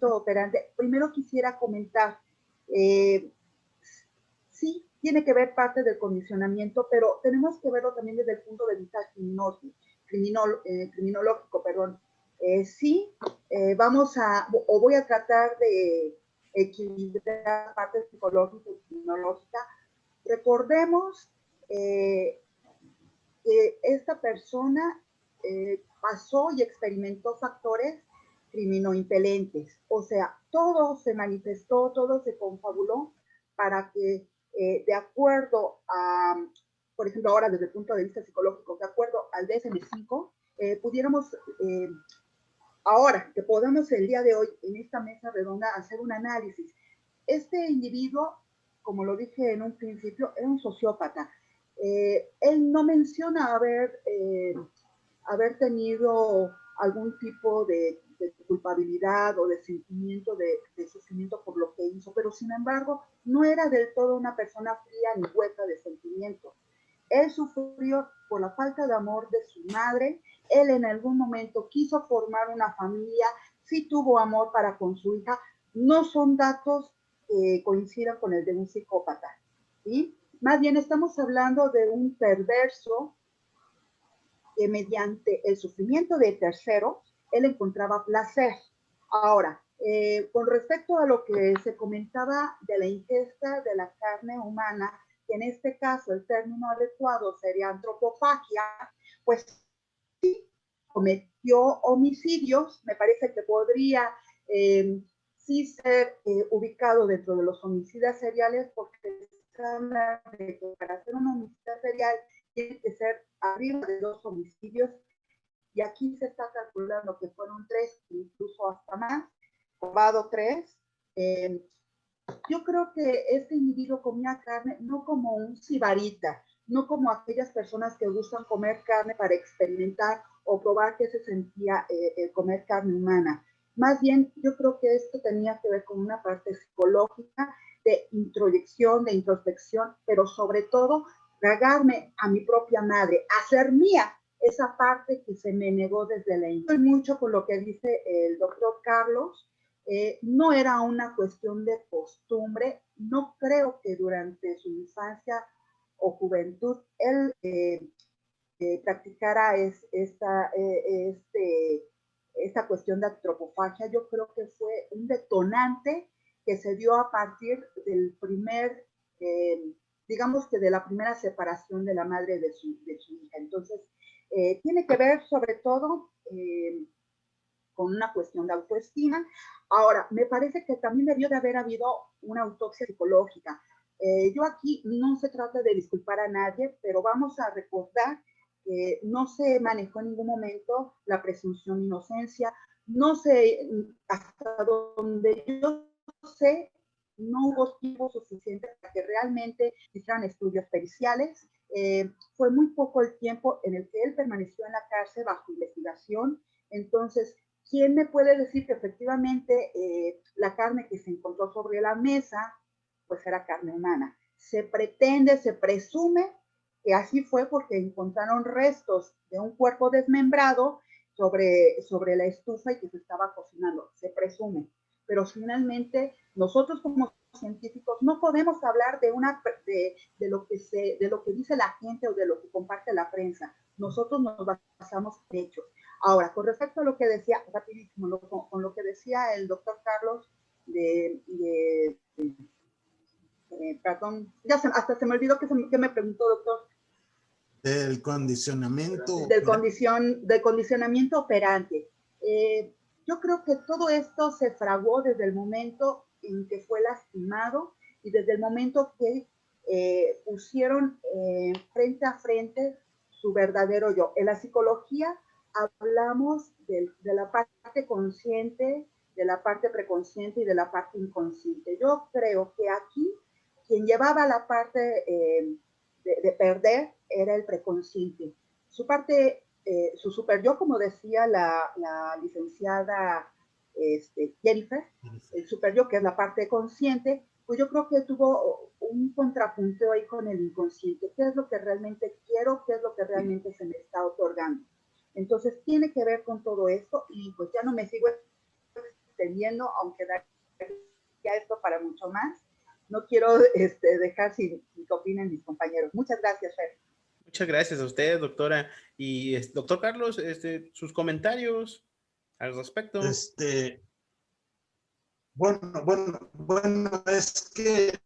Operante. Primero quisiera comentar, sí, tiene que ver parte del condicionamiento, pero tenemos que verlo también desde el punto de vista criminológico, perdón. Sí, vamos a, o voy a tratar de equilibrar la parte psicológica y criminológica. Recordemos que esta persona pasó y experimentó factores criminoimpelentes, o sea, todo se manifestó, todo se confabuló para que de acuerdo a, por ejemplo, ahora desde el punto de vista psicológico, de acuerdo al DSM-5, pudiéramos, ahora que podemos el día de hoy en esta mesa redonda hacer un análisis. Este individuo, como lo dije en un principio, era un sociópata. Él no menciona haber tenido algún tipo de culpabilidad o de sentimiento de sufrimiento por lo que hizo, pero sin embargo no era del todo una persona fría ni hueca de sentimientos. Él sufrió por la falta de amor de su madre, él en algún momento quiso formar una familia, sí tuvo amor para con su hija, no son datos que coincidan con el de un psicópata, ¿sí? Más bien estamos hablando de un perverso que mediante el sufrimiento de terceros, él encontraba placer. Ahora, con respecto a lo que se comentaba de la ingesta de la carne humana, que en este caso el término adecuado sería antropofagia, pues sí, cometió homicidios, me parece que podría sí ser ubicado dentro de los homicidas seriales, porque se habla de que para ser un homicida serial tiene que ser arriba de 2 homicidios, y aquí se está calculando que fueron 3, incluso hasta más, probado 3. Yo creo que este individuo comía carne no como un sibarita, no como aquellas personas que gustan comer carne para experimentar o probar qué se sentía comer carne humana. Más bien, yo creo que esto tenía que ver con una parte psicológica, de introyección, de introspección, pero sobre todo, tragarme a mi propia madre, hacer mía esa parte que se me negó desde la infancia. Estoy mucho con lo que dice el doctor Carlos. No era una cuestión de costumbre. No creo que durante su infancia o juventud él practicara esta cuestión de antropofagia. Yo creo que fue un detonante que se dio a partir del primer, digamos que de la primera separación de la madre de su hija. Entonces, tiene que ver sobre todo con una cuestión de autoestima. Ahora, me parece que también debió de haber habido una autopsia psicológica. Yo aquí no se trata de disculpar a nadie, pero vamos a recordar que no se manejó en ningún momento la presunción de inocencia. No sé, hasta donde yo sé, no hubo tiempo suficiente para que realmente hicieran estudios periciales. Fue muy poco el tiempo en el que él permaneció en la cárcel bajo investigación. Entonces, ¿quién me puede decir que efectivamente la carne que se encontró sobre la mesa pues era carne humana? Se pretende, se presume que así fue porque encontraron restos de un cuerpo desmembrado sobre la estufa y que se estaba cocinando, se presume. Pero finalmente nosotros como científicos no podemos hablar de lo que dice la gente o de lo que comparte la prensa. Nosotros nos basamos en hechos. Ahora, con respecto a lo que decía, rapidísimo, con lo que decía el doctor Carlos perdón, hasta se me olvidó que me preguntó, doctor. Del condicionamiento. Del condicionamiento operante. Yo creo que todo esto se fraguó desde el momento en que fue lastimado y desde el momento que pusieron frente a frente su verdadero yo. En la psicología hablamos de la parte consciente, de la parte preconsciente y de la parte inconsciente. Yo creo que aquí quien llevaba la parte de perder era el preconsciente. Su parte, su super yo, como decía la licenciada Jennifer, el super yo, que es la parte consciente, pues yo creo que tuvo un contrapunto ahí con el inconsciente. ¿Qué es lo que realmente quiero? ¿Qué es lo que realmente se me está otorgando? Entonces tiene que ver con todo esto y pues ya no me sigo extendiendo, aunque daría esto para mucho más. No quiero dejar sin que opinen mis compañeros. Muchas gracias, Fer. Muchas gracias a usted, doctora. Y doctor Carlos, sus comentarios al respecto. Bueno, es que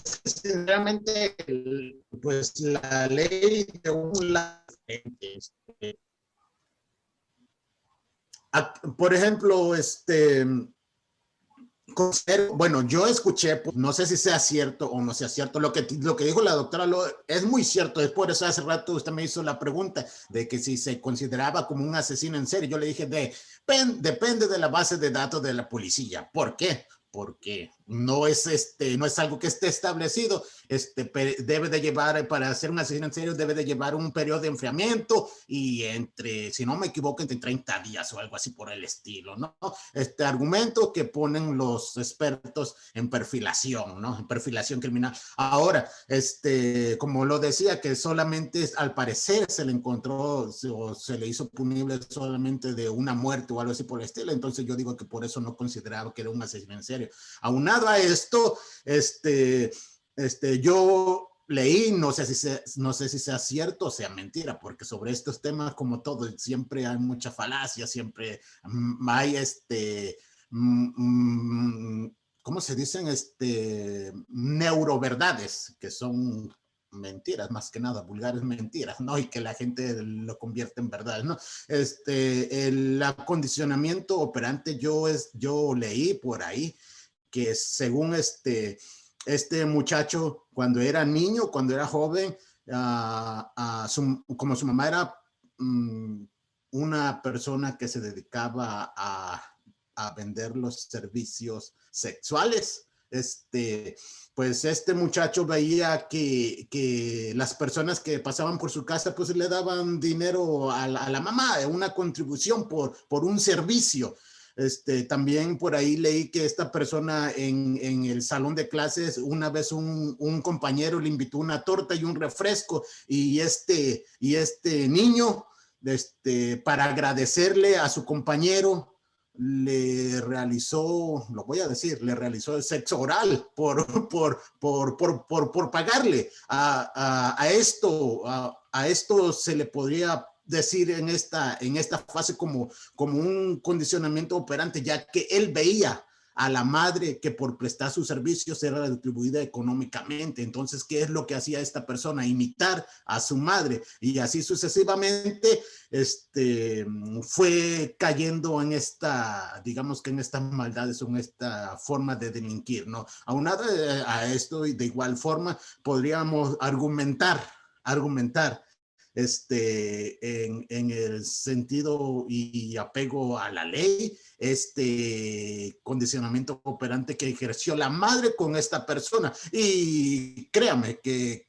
sinceramente, pues la ley de un lado, por ejemplo, bueno, yo escuché, pues, no sé si sea cierto o no sea cierto, lo que dijo la doctora es muy cierto. Es por eso hace rato usted me hizo la pregunta de que si se consideraba como un asesino en serie. Yo le dije, depende de la base de datos de la policía. ¿Por qué? Porque no es algo que esté establecido. Debe de llevar, para hacer un asesino en serio, debe de llevar un periodo de enfriamiento y si no me equivoco, entre 30 días o algo así por el estilo, ¿no? Este argumento que ponen los expertos en perfilación, ¿no? En perfilación criminal. Ahora, como lo decía, que solamente al parecer se le encontró o se le hizo punible solamente de una muerte o algo así por el estilo. Entonces yo digo que por eso no consideraba que era un asesino en serio. Aunado a esto, yo leí, no sé si sea cierto o sea mentira, porque sobre estos temas, como todo, siempre hay mucha falacia, siempre hay ¿cómo se dicen? Neuroverdades, que son mentiras, más que nada, vulgares mentiras, ¿no? Y que la gente lo convierte en verdad, ¿no? El acondicionamiento operante, yo leí por ahí que según este muchacho, cuando era niño, cuando era joven, como su mamá era una persona que se dedicaba a vender los servicios sexuales, pues este muchacho veía que las personas que pasaban por su casa pues le daban dinero a la mamá, una contribución por un servicio. También por ahí leí que esta persona en el salón de clases, una vez un compañero le invitó una torta y un refresco, y este niño, para agradecerle a su compañero, le realizó, lo voy a decir, le realizó el sexo oral por pagarle. A esto se le podría decir en esta fase como un condicionamiento operante, ya que él veía a la madre que por prestar sus servicios era retribuida económicamente. Entonces, ¿qué es lo que hacía esta persona? Imitar a su madre, y así sucesivamente fue cayendo en digamos que en estas maldades o en esta forma de delinquir, ¿no? Aunado a esto, y de igual forma, podríamos argumentar en el sentido y apego a la ley, condicionamiento operante que ejerció la madre con esta persona. Y créame que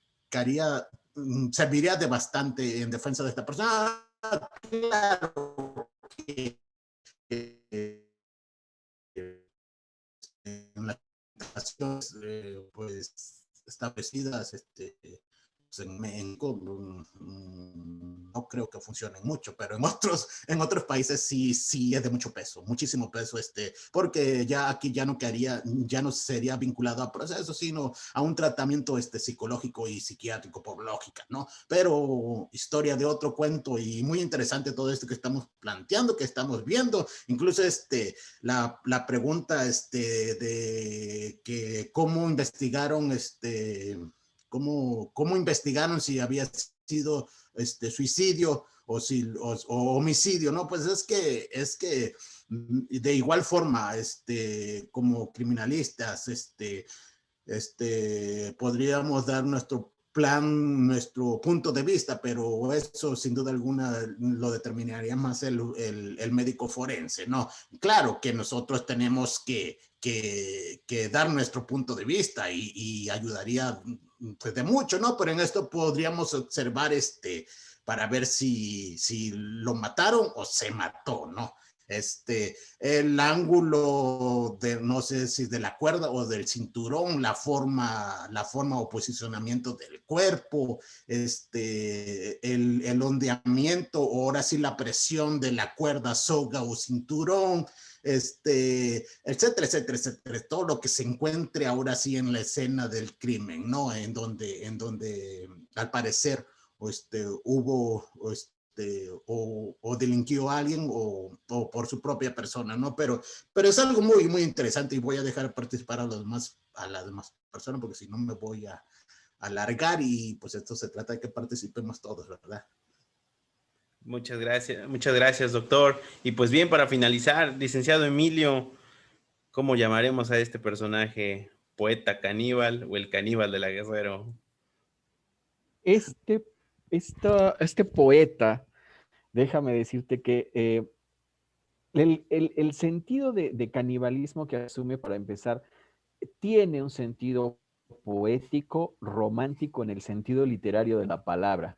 serviría de bastante en defensa de esta persona. Claro que en las situaciones pues establecidas en México no creo que funcionen mucho, pero en otros países sí es de mucho peso, muchísimo peso, porque ya aquí ya no sería vinculado a procesos, sino a un tratamiento psicológico y psiquiátrico por lógica, ¿no? Pero historia de otro cuento, y muy interesante todo esto que estamos planteando, que estamos viendo, incluso la pregunta de que cómo investigaron cómo investigaron si había sido suicidio o homicidio, ¿no? Pues es que de igual forma, como criminalistas, podríamos dar nuestro plan, nuestro punto de vista, pero eso sin duda alguna lo determinaría más el médico forense, ¿no? Claro que nosotros tenemos que dar nuestro punto de vista y ayudaría pues de mucho, ¿no? Pero en esto podríamos observar para ver si lo mataron o se mató, ¿no? El ángulo no sé si de la cuerda o del cinturón, la forma o posicionamiento del cuerpo, el ondeamiento, o ahora sí la presión de la cuerda, soga o cinturón, etcétera, etcétera, etcétera, todo lo que se encuentre ahora sí en la escena del crimen, ¿no? En donde al parecer hubo o delinquió a alguien o por su propia persona, ¿no? Pero es algo muy, muy interesante, y voy a dejar participar a las demás personas, porque si no me voy a alargar, y pues esto se trata de que participemos todos, ¿verdad? Muchas gracias, doctor. Y pues bien, para finalizar, licenciado Emilio, ¿cómo llamaremos a este personaje? ¿Poeta caníbal o el caníbal de la Guerrero? Este poeta, déjame decirte que el sentido de canibalismo que asume, para empezar, tiene un sentido poético, romántico en el sentido literario de la palabra.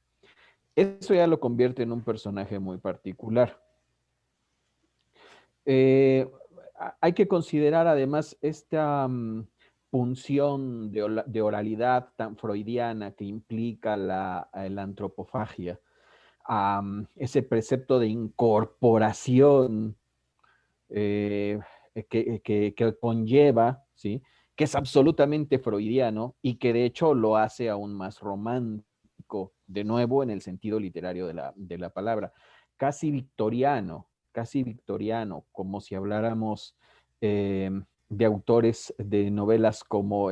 Eso ya lo convierte en un personaje muy particular. Hay que considerar además esta punción de oralidad tan freudiana que implica la antropofagia, ese precepto de incorporación que conlleva, ¿sí? Que es absolutamente freudiano y que de hecho lo hace aún más romántico, de nuevo en el sentido literario de la palabra, casi victoriano, como si habláramos de autores de novelas como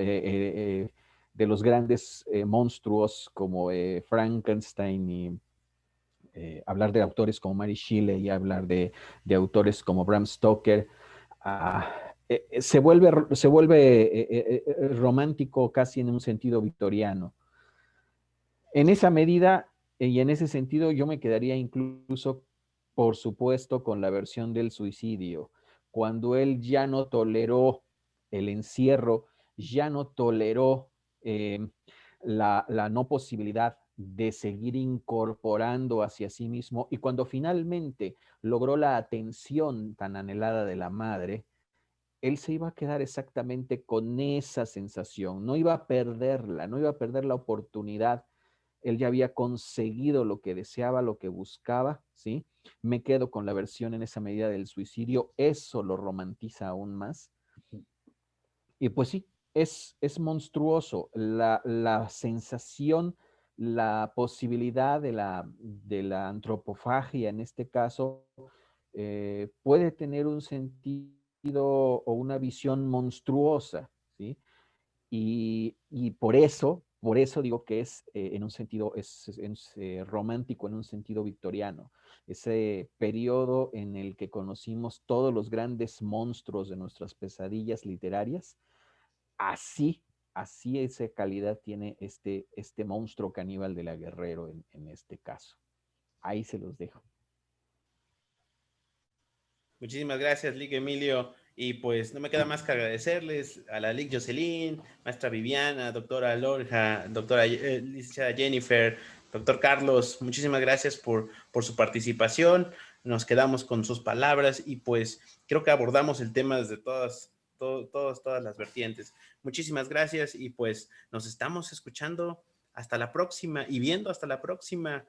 los grandes monstruos como Frankenstein y hablar de autores como Mary Shelley y hablar de autores como Bram Stoker, se vuelve romántico casi en un sentido victoriano. En esa medida y en ese sentido yo me quedaría incluso, por supuesto, con la versión del suicidio, cuando él ya no toleró el encierro, ya no toleró la no posibilidad de seguir incorporando hacia sí mismo, y cuando finalmente logró la atención tan anhelada de la madre, él se iba a quedar exactamente con esa sensación, no iba a perderla, no iba a perder la oportunidad. Él ya había conseguido lo que deseaba, lo que buscaba, ¿sí? Me quedo con la versión en esa medida del suicidio, eso lo romantiza aún más. Y pues sí, es monstruoso la sensación, la posibilidad de la antropofagia en este caso, puede tener un sentido o una visión monstruosa, ¿sí? Y por eso digo que es en un sentido, es romántico en un sentido victoriano. Ese periodo en el que conocimos todos los grandes monstruos de nuestras pesadillas literarias, así esa calidad tiene este monstruo caníbal de la Guerrero en este caso. Ahí se los dejo. Muchísimas gracias, Lic Emilio. Y pues no me queda más que agradecerles a la Lic Jocelyn, maestra Viviana, doctora Lorja, doctora licenciada Jennifer, doctor Carlos. Muchísimas gracias por su participación. Nos quedamos con sus palabras y pues creo que abordamos el tema desde todas las vertientes. Muchísimas gracias y pues nos estamos escuchando hasta la próxima y viendo hasta la próxima.